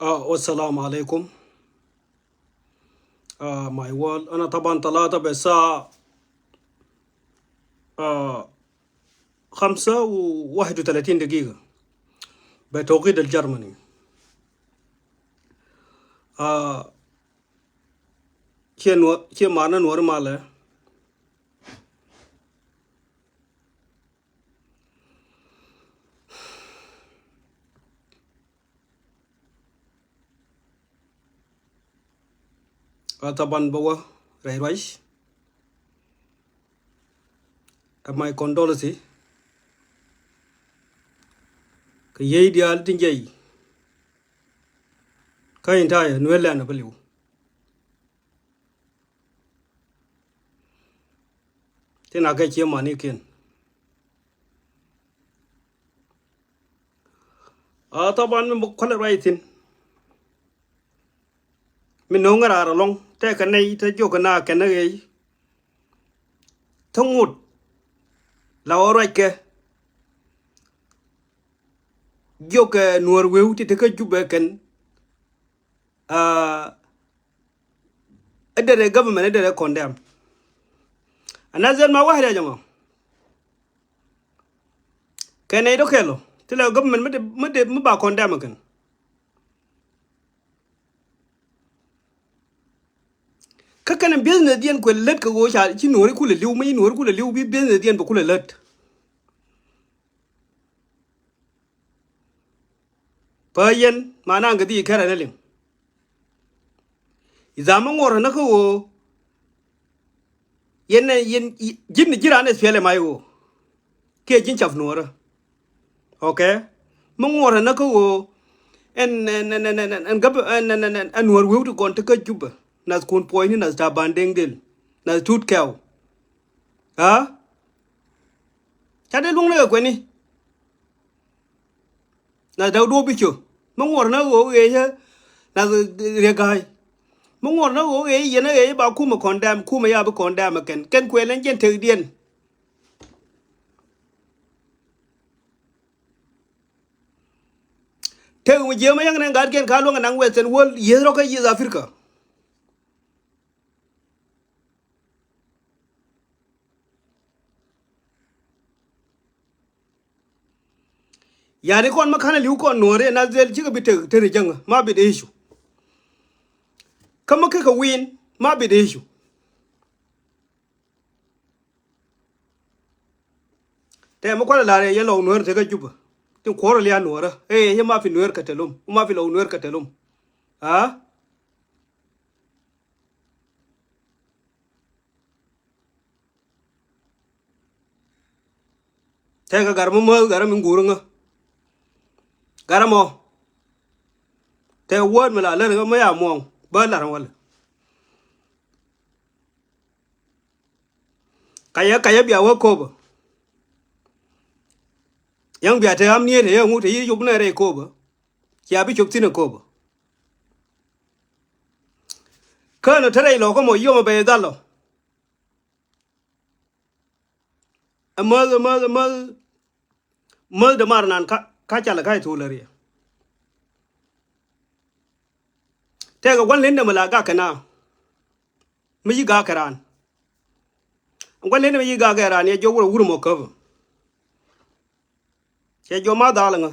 والسلام عليكم. my world أنا طبعا طلعت بالساعة 5:31 بتوقيت الجرماني. كي معنا نور ماله طبعا بوا رايش my condolences كي ديال تنجي كاين تاي نويل أنا بليو تنا كي ماني كين طبعا من كل رايتين من نونغرا رالون تكني تجوكنا كنغي تموت لا رايك جوك نور ويو تتكجوبا كان أدري government أدري condemn أنازل ما واحد يا جماعة كان يدو كيلو تلا government مدي مبا condemn كان كان business ديان كل لت كوش على شيء نوري كل اللي ومي نوري كل اللي وبي business ديان بكل لت فين ما نانغ دي كره نلين إذا ما ngor na ko yen jin jirane spele mayo ke jin chaf nora okay ma ngor na ko en gab en nor wi to kon te ka juba na kun point na sta bandeng del na tut kaw ha chade lung na ko ni na daw do bicho ma ngor na go ye na re gai ma ngor na go ye na ye ba kuma condemn kuma ya ba condemn ken kwelen jen te dien te mu je ma yang na ngar ken ka lo nang western world ye ro ka ye africa yani kon makana liu kon nore na zel jiga bite tere janga ma be de issue kama ka win ma be de issue te mo ko la re ye lo nore te ga juba tin ko ro ya nore ye ma fi nore ka telum ma fi lo nore ka telum ha te ga gar mo gar mi nguru nga gar mo te word me la le ga ma ya mo ba la ran wala kaya biya wa ko ba yang biya te am ni re ngu te yi jub na re ko ba ya bi chop tin ko ba kana tare lo ko mo yo ma be dalo mal de mar nan ka chala kai tu lari te ga wan lende mala ga kana mi yi ga karan wan lende mi yi ga karan ye jo wuro mo ka ke jo ma dal nga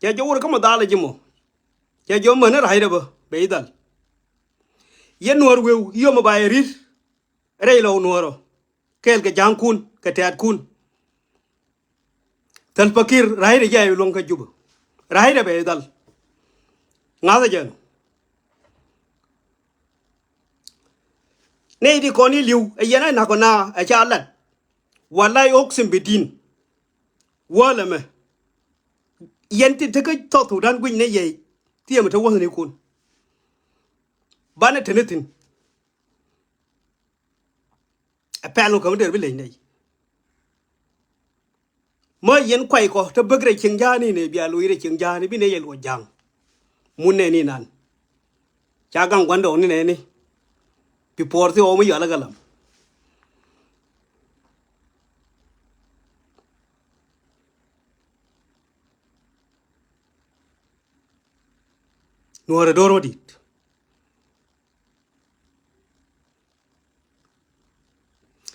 ke jo wuro ka mo dal jimo ke jo mo na raida ba be dal ye nor we yo mo ba rir re lo noro kel ga jankun ka tat kun tal pakir raida jay long ka juba raida be dal ngada jen nei di koni liu e yana na ko na a cha lat wallahi oksim bidin wala me yenti te ka to dan gwin ne ye ti ma ta wo ne kun bana tenetin a palo ka der bi le nei ma yen kwai ko ta bagre king jani ne biya lo ire king jani bi ne ye lo jang mun ne ni nan cha gang gwando ni ne ni pi porti o mu yala galam Nuer door dit.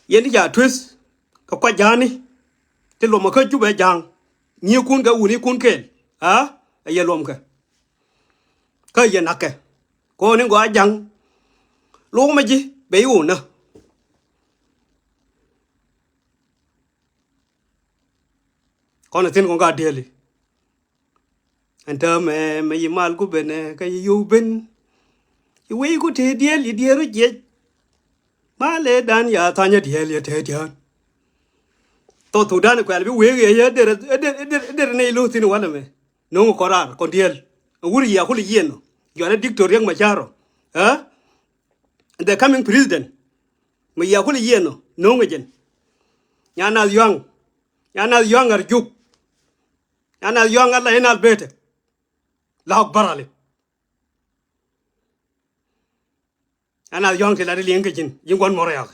Yen ja twist ka kwa jani te lo ma ka ju be jang ni kun ga uni kun ken ha ye lom ka ye nakke ko ni go jang lo ma ji be u na ko na tin ko ga deli anta me yimal ku bene ka yu ben wi ku te deli dieru je ma le dan ya tanya deli te tian to tu dan ko albi we ye der ne lu tin wala me no ko rar ko diel wuri ya kuli yeno yo na dictor yang macharo ha the coming president me ya kuli yeno no ngejen yana young arjuk yana young alla enal bete la barale yana young te la de lengejin yingon more yak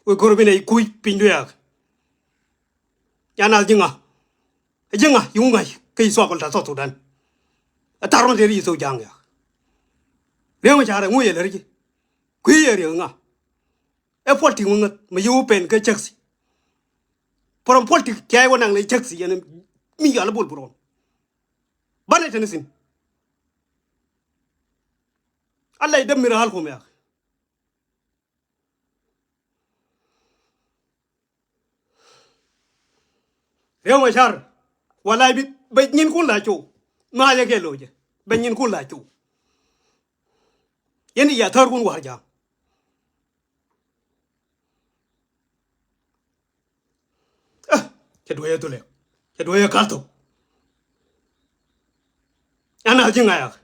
we gorbine kuy pindu yak yana jinga yunga kay so ko ta so dan ataron de ri so jang yak rewa chara nguye le ri kuye ri nga e polti nga me yu pen ke cheksi from polti kay wonang le cheksi yana mi yalla bol buron bane tenesin Allah idam mir hal ko me yak rewa char wala bi be nyin kun la chu ma ya ke loje be nyin kun la chu yeni ya thar kun war jam ke doye to le ke doye kalto ana jinga yak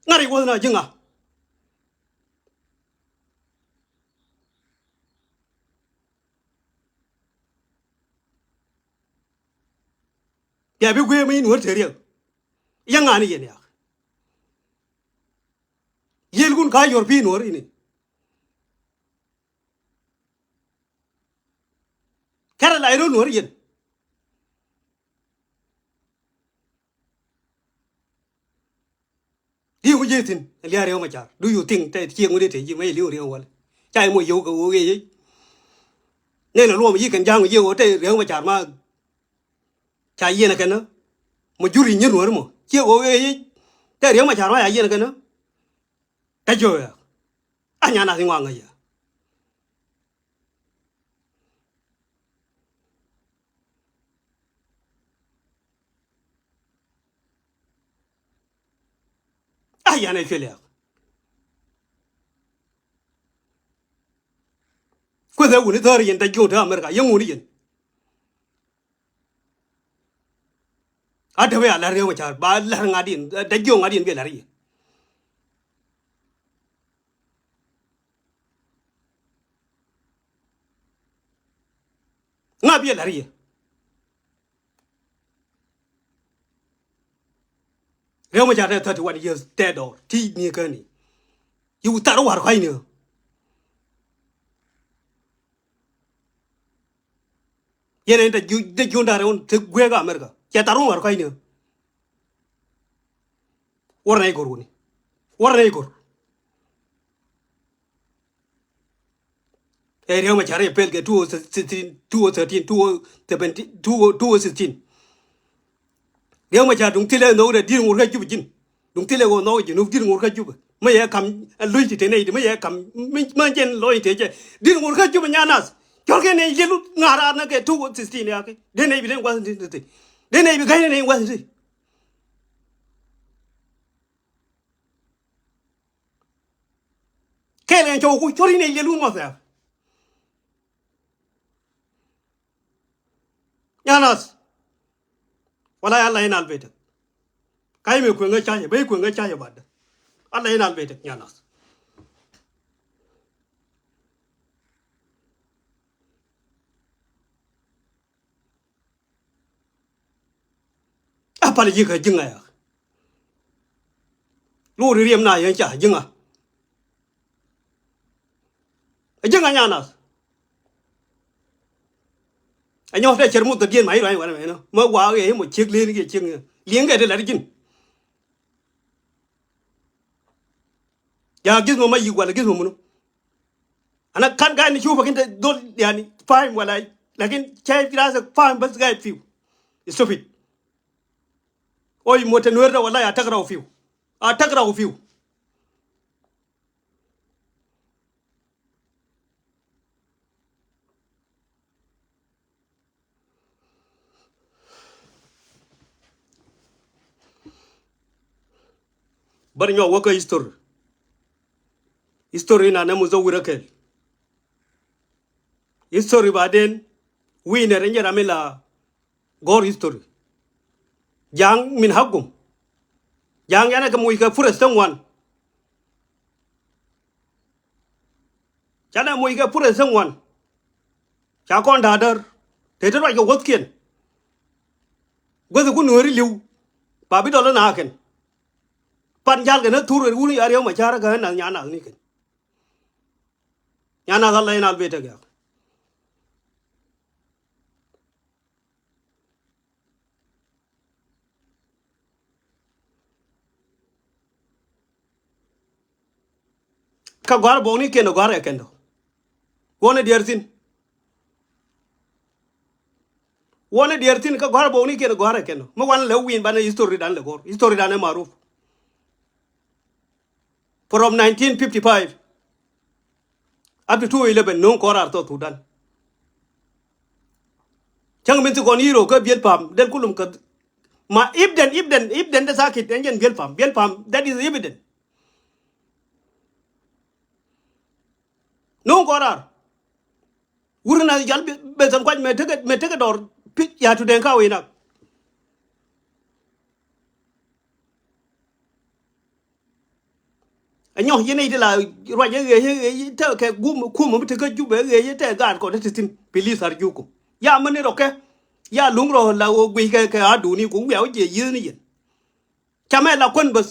ngari ko na jinga ya bi gwe mi nur tere yang ani yen yak yel kun ka yor pi nur ini kara la ro nur yen di ko jetin liya rew ma char do you think te chi ngode te ji mai liu rew wala chai mo yo ko wo ge ne na lo mi kan jang ye o te rew ma char ma cha ye na kana mo juri nyi nur mo chi o ge te rew ma char ma ya ye na kana ka jo ya anya na sing wa nga ya aya na fele ko da woni thar yen da jo ta amerika yang woni yen adawe ala rew ma char ba la ngadin da jo ngadin be la ri nga be la ri rew ma char 31 years dead or ti ni ka ni you tar war khai ni yene da jo da ron te gwe ga amerika ya tar war khai ni war nay gor woni war nay gor e rew ma char e pel ke 2013 2016 rew ma char dung tile no da dir ngor ka jubjin dung tile go no ji no dir ngor ka jub ma ya kam lui ti te nei ma ya kam ma jen loi te je dir ngor ka jub nyanas jorge ne yelu ngara na ke 2016 ya ke de nei bi den kwa te de nei bi ga ne wa ti ke le jo ku chori ne yelu ma sa nyanas wala Allah yana albeta kai me ku nga cha bai ku nga cha ya bad Allah yana albeta nyanas apal ji ka jinga ya lu ri riem na yan cha jinga nyanas anyo ta chermu to dien mai rai wa me no ma wa ge mo chik le ni ge ching lienga de largin ya gizmo ma yi wala gizmo muno ana kan ga ni shufa kinta dol yani fahim wala lakin chay firasa fahim bas ga fiu stupid oy mota Nuer da wallahi atagra fiu atagra fiu bar nyo waka history na namu zawira kel history baden winner njara mila gor history jang min hagum jang yana ka muy ka fura sangwan chana muy ka fura sangwan cha kon dadar te to ga wotkien gozu ku Nueri liu ba bi dolo na ken pan jal ga na turu uri ariyo ma chara ga na nyana ni ken nyana ga lai na beta ga ka gwar boni ken gwar e kendo wona diertin ka gwar boni ken gwar e kendo mo wan le win bana history dan le gor history dan e maruf from 1955 up to 2011 non korar to Sudan chang min ko ni ro ka biel pam den kulum ka ma ibden da sakit enjen biel pam that is evident non korar wurna jal be san kwaj me tege dor ya tu den ka wina anyo yene de la ro ye te ke gum ku mo te ka jube ye te gar ko te tin police ar juku ya mane ro ke ya lungro la o gwi ke adu ni ku ya o je yini yen chame la kon bas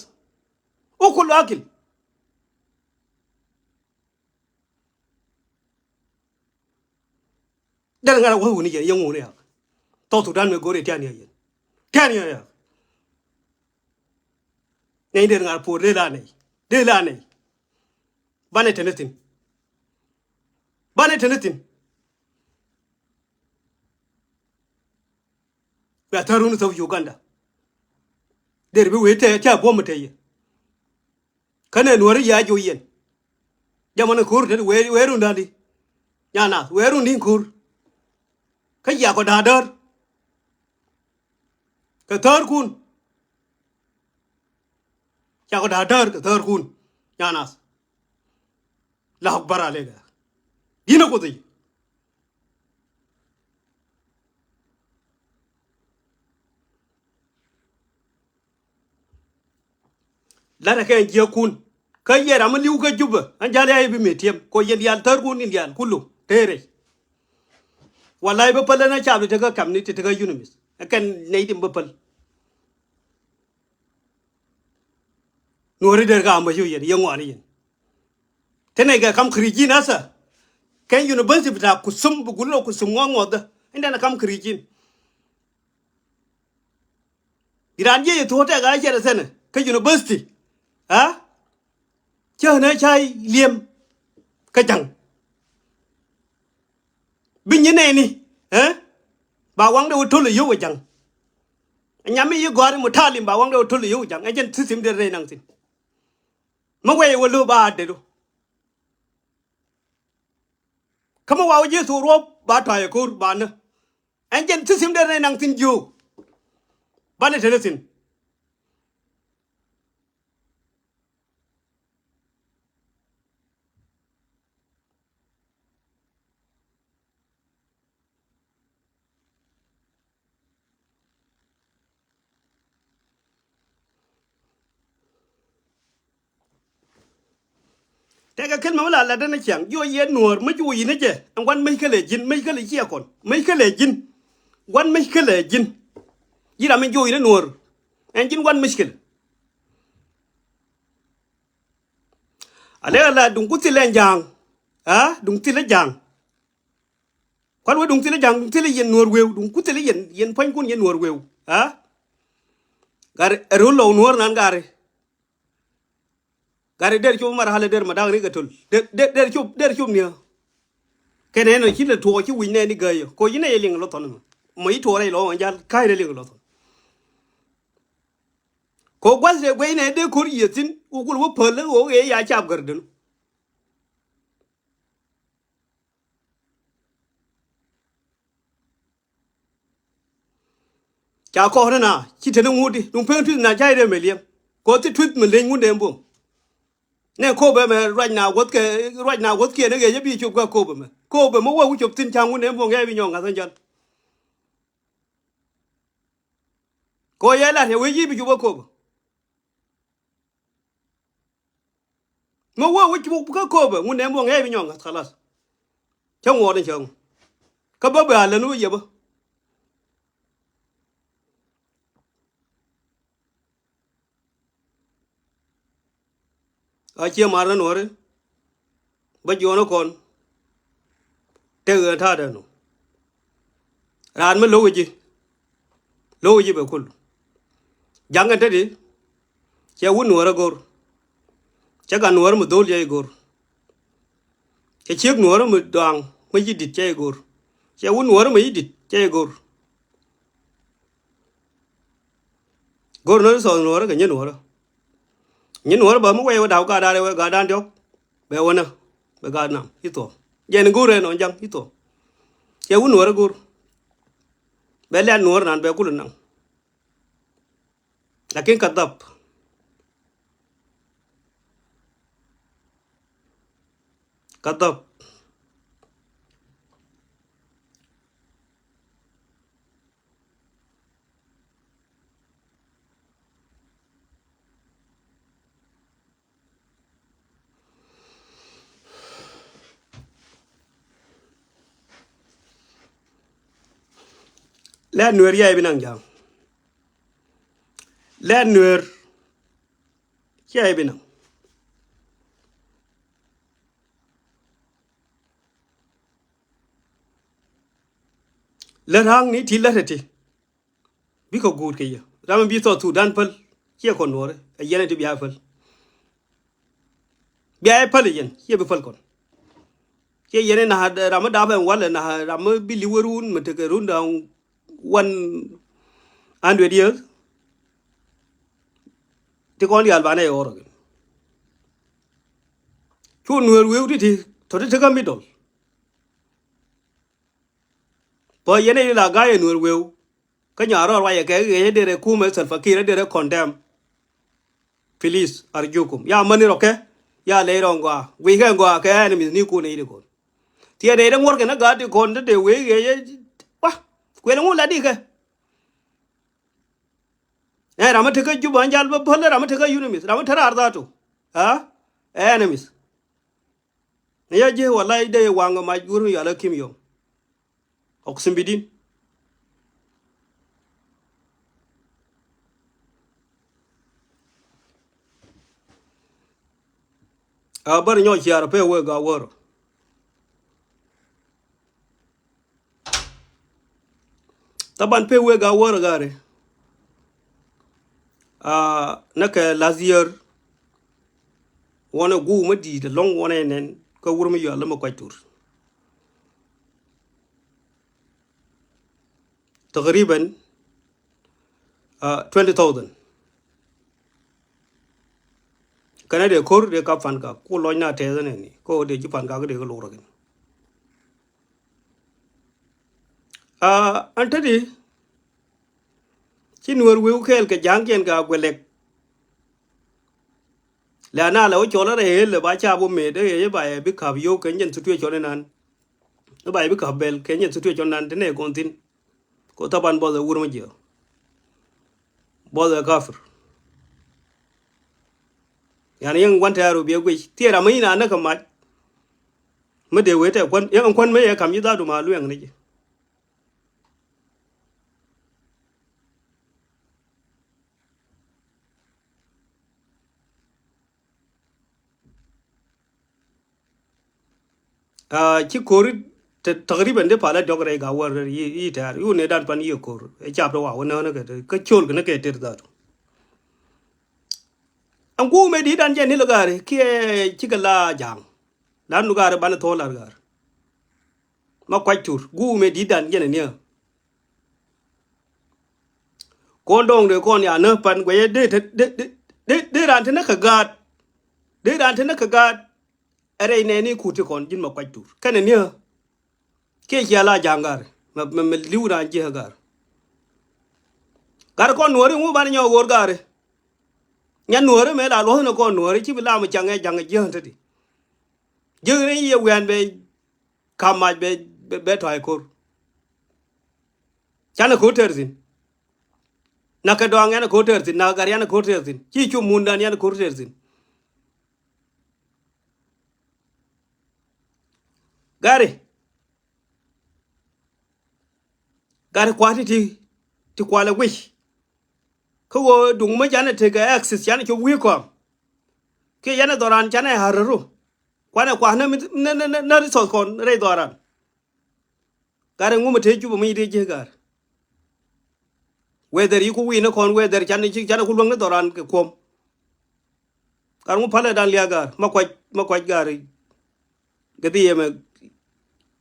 o ku akil dan ngara wo ni je yengu ne ya to Sudan me gore tiani yen tiani ya nei de ngar po de la nei bane tenetin ya tarunu to Uganda der bi wete ta bom te ye kana Nueri ya jo yen jamana kur de weru ndandi nyana weru ndin kur ka ya ko dadar ka tar kun ya ko dadar ka tar kun nyana la akbar alega dina ko ti la na ka je kun ka yera ma liu ka juba an jale ay bi metiem ko yen yal tar kun in yal kullu tere wallahi ba pala na chabe te ka kamni te ka yunumis kan nei dim ba pal Nueri der ga ma yu yen yengwani yen tene ga kam krijin asa kan university ta kusum bu gullo kusum ngoda inda na kam krijin iran je to ta ga jere sene ka university ha chờ nơi chai liêm cái chẳng bình như này nè hả bà quăng đâu thua là yếu cái chẳng anh nhắm ý gọi một thà liêm bà quăng đâu thua là yếu cái chẳng anh chân thứ sim để đây năng xin mà quay qua lưu bà để đâu không vào dưới số rốt bà thoại cô bà nữa anh chân thứ sim để đây năng xin dù bà này thế xin thế cái mà là đó nó chẳng vô yên nuột mấy chui nữa chứ anh quan mấy cái lệ chia còn mấy cái lệ dinh quan mấy cái lệ dinh gì là mấy chui nó nuột anh chính quan mấy cái à đây là đúng cút lên giang à đúng tin lên giang quan với đúng tin lên giang đúng tin lên yên nuột quêu đúng cút lên yên yên phanh quân yên nuột quêu à gari rulo nuor nan gari der chu mar hale der madang ni gatul der chu nia kene no chile to chi win ne ni gayo ko yine yeling lo ton mo yi to re lo jal kai re ling lo ton ko gwas de gwe ne de kur yetin u kul wo pele o e ya chap garden cha ko na chi te ngudi dum pe tu na chai de meliam ko ti twit me le ngunde mbom ne ko be me right now what ke ne ge bi chup ga ko be mo wo chup tin chang ngunde mbom ge bi nyong ga san jan ko ye la he we ji bi chup ko mo wo chup ga ko be ngunde mbom ge bi nyong ga khalas chang wo de chang ka ba la nu ye ba a che mar no re ba jo no kon te ga ta de no ran me lo ji be kul jang te di che wu no ra gor che ga no mo dol ye gor che chiek no ra mo dang mo ji dit che gor che wu no ra mo ji dit che gor no so no ra ga nye no ra ba mo we da ga da re ga dan dok be wona be ga nam ito ye ne gore no jang ito che wu no ra gor be le no ra nan be kul nan lakin kadap le Nuer ye bi nan jang le Nuer ye bi nan le rang ni ti le ti bi ko gut ke ye ram bi to Sudan pal che ko no re ye ne ti bi afal bi ay pal yen ye bi pal kon che ye ne na ram da ben wala na ram bi li werun me te ke run da 100 years ti kon di albane oro chu Nuer we ti to te ka mi dol po ye ne la ga ye Nuer we ka nya ro wa ye ke ye de re ku me sal fakir de re condemn please arjukum ya mani roke ya le rongwa we ga ngwa ke enemies ni ku ne ide ko tie de ngor ke na ga di kon de we ye wa ku ne ngula di ke e ram te ka ju ban jal ba phole ram te ka enemies ram thara arda to ha enemies ne ya je wallahi de wanga ma guru ya la kim yo oksim bidin a bar nyo chiar pe we ga wor taban pe we ga wor gare a naka lazier wona gu ma di de long wona nen ka wur mi yo la ma ko tur taqriban 20,000 kana de kor de ka fan ka ko lo na te ne ni ko de ji fan ka de ko lo ro antadi ci Nuer we kel ke jangen ga gwelek la na la o chola re le ba cha bo me de ye ba e bi ka yo ke nyen tu tu chole nan ba e bi ka bel ke nyen tu tu chole nan de ne kontin ko taban bo de wur ma je bo de kafir yani yang wan ta ro bi gwe ti ra mai na na ka ma me de we te kwan yang kwan me ye kam yi da du ma lu yang ne ci kori taqriban de pala dogre ga war yi tar yu ne dan pan yi kor e chap do wa wona na ke chol ke ne ke ter da Ang gu me di dan jen hilagare kie chikala jang. Dan lugare ban tholar gar. Ma kwai tur gu me di dan jen ne. Kon dong de kon ya ne pan gwe de ran tena kagat. De ran tena kagat. Are ne ni kuti kon jin ma kwai tur. Kan ne kie chala jangar. Ma liura je gar. Gar kon nuori mu ban nyo gor gare. Nyan nuori me la lo no kon nuori chi la ma change jang je hantati. Je ni ye wen be kamaj be toy kor. Chana ko terzin. Na ka dong yana ko terzin, na gar yana ko terzin. Chi chu mundan yana ko terzin. Gare kwati ti kwala wish. Ko wo dung ma jana te ga access yana cho wi ko. Ke yana doran chana hararu. Kwana na resource kon re doran. Gare ngum te ju mi de je gar. Whether you win a con whether chana kulong na doran ke kom. Gar ngum pala dan liagar ma kwaj gari. Gadi yema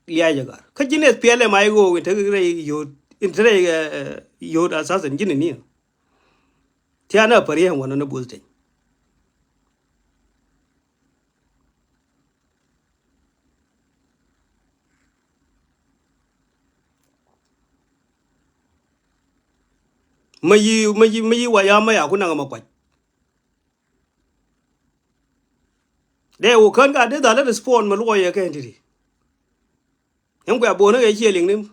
liya gar. Ka jines pele mai go with re yo assassin jini ni. Tiana pari wana na bulte. Mayi waya maya kuna ngama kwaj. De wo kan ga de dala respond ma lo ye ka ndiri. Yang kwa bona ga che ling nim.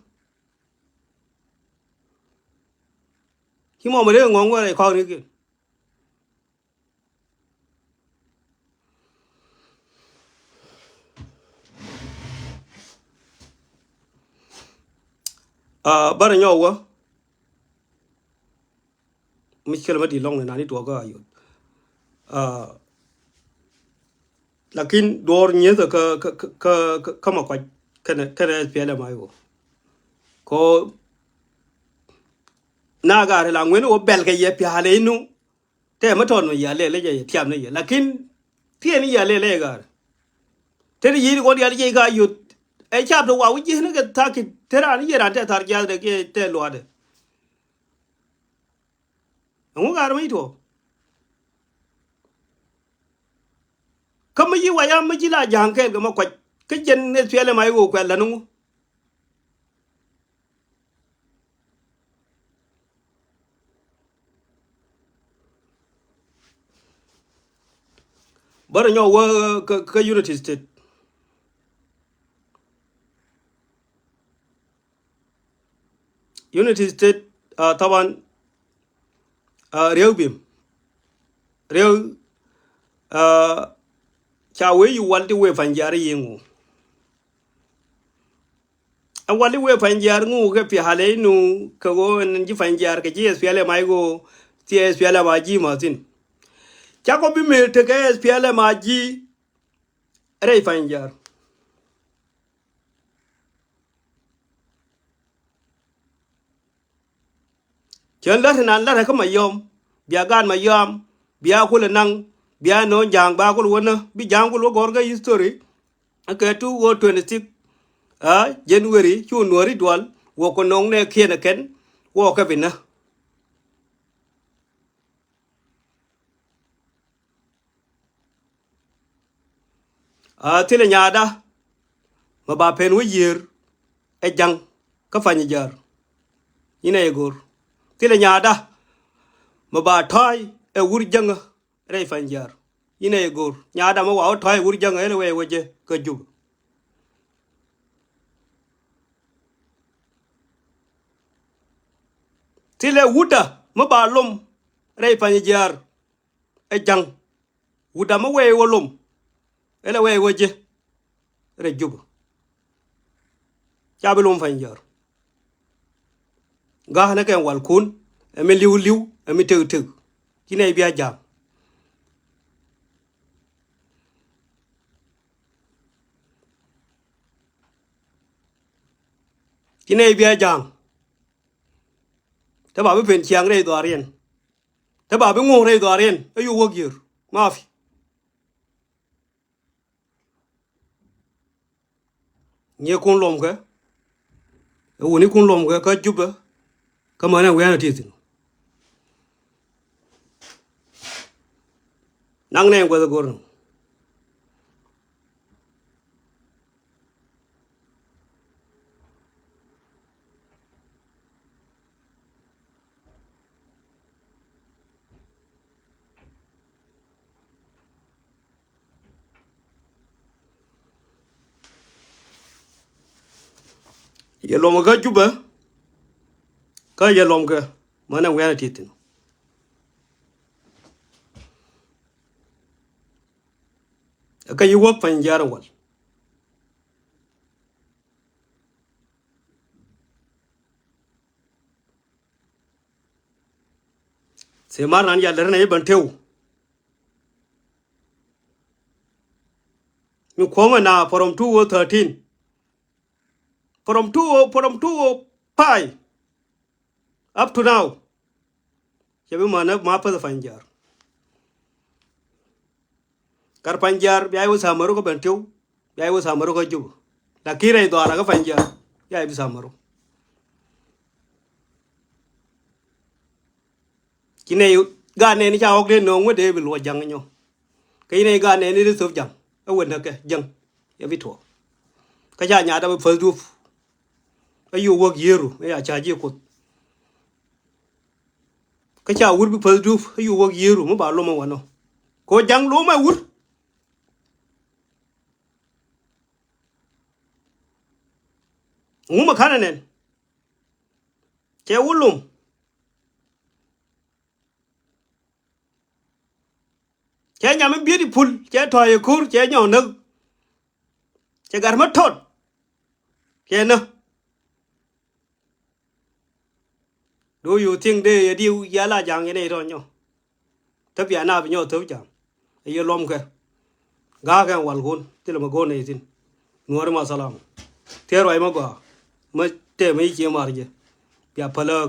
Ki mo mare ngong wa re ko ni ki. Bara nyo wa. Mi chela ma di long na ni to ga yo. Lakin dor nye da ka ma kwaj kana pele mai go. Ko na ga la ngwen o bel ga ye pi hale nu. Te ma ton ya le ye tiam ne ye. Lakin tie ni ya le ga. Te yi ko ya ye ga yo. E chap do wa wi ji ne ga ta ki te ra ni ye ran te tar ja de ke te lo de. Ngo ga mi to. Kama yi waya ma ji la jang ke ga ma kwaj. Ke jen ne pele mai go kwa la nu. Bara nyo wa ka unity state. Unity state taban rew bim. Rew cha we yu walti we fanjari yengu. A wali we fanjar ngu ke pi hale nu ka go en ji fanjar ke ji espele mai go ti espele ma ji ma tin. Cha ko bi me te ke espele ma ji re fanjar. Chen la nan la ka ma yom, bia gan ma yom, bia ko le nang, bia no jang ba ko wona, bi jang ko gor ga history. Ke tu go 26 January chu Nueri dual wo ko nong ne kien ken wo ka bina. Tile nyada ma ba pen wi yir e jang ka fanyi jar ina e gor. Tile nyada ma ba thai e wur jang re fanjar ina e gor. Nyada ma wa thai wur jang ele we weje ka jub. Tile wuda ma ba lum re fanyi jar e jang wuda ma we wolum ele we weje re jub. Cha belum fanjar. Ga na ken wal kun emi liu emi teug kine bia jam. Kine bia jam. Ta ba pen chiang re do rien. Ta ba be ngo re do rien ayu wo gyur mafi nye kun lom ka woni kun lom ka juba ka mana wana titin nang ne ngwa gor ye lom ka juba ka ye lom ka mana wana titin ka yi wop fan jaran wal se mar nan ya der ne ban tew mi koma na from 2013 from 2005 up to now chabe mana ma pa fan jar kar fan jar bi ay wo samaru ko ban tew bi ay wo samaru ko jubu la kire do ala ka fan jar ya ay bi samaru kine ga ne ni cha ok le no ngode bi lo jang nyo cái này gan này đi sớm chẳng ở quần được cái dân ya biết thuộc cái nhà đã bị phơi rùa cái yêu work year rồi ya cha gì cột cái cha uất bị phơi rùa cái yêu work year rồi mới bảo lo mà vào nó có chẳng lo mà uất ngủ mà khá này che uất luôn che nhà mình biết đi phun che thoại khur che nhỏ nực che gar mất thốt che nè do you think they deal yala jang này rồi nhở thấp giá nào với nhau thấp chẳng ai lom cái gà cái wal gon thì là mà gon này tin nuar ma salam thế rồi mà gà mà thế mấy chia mà rồi ya phala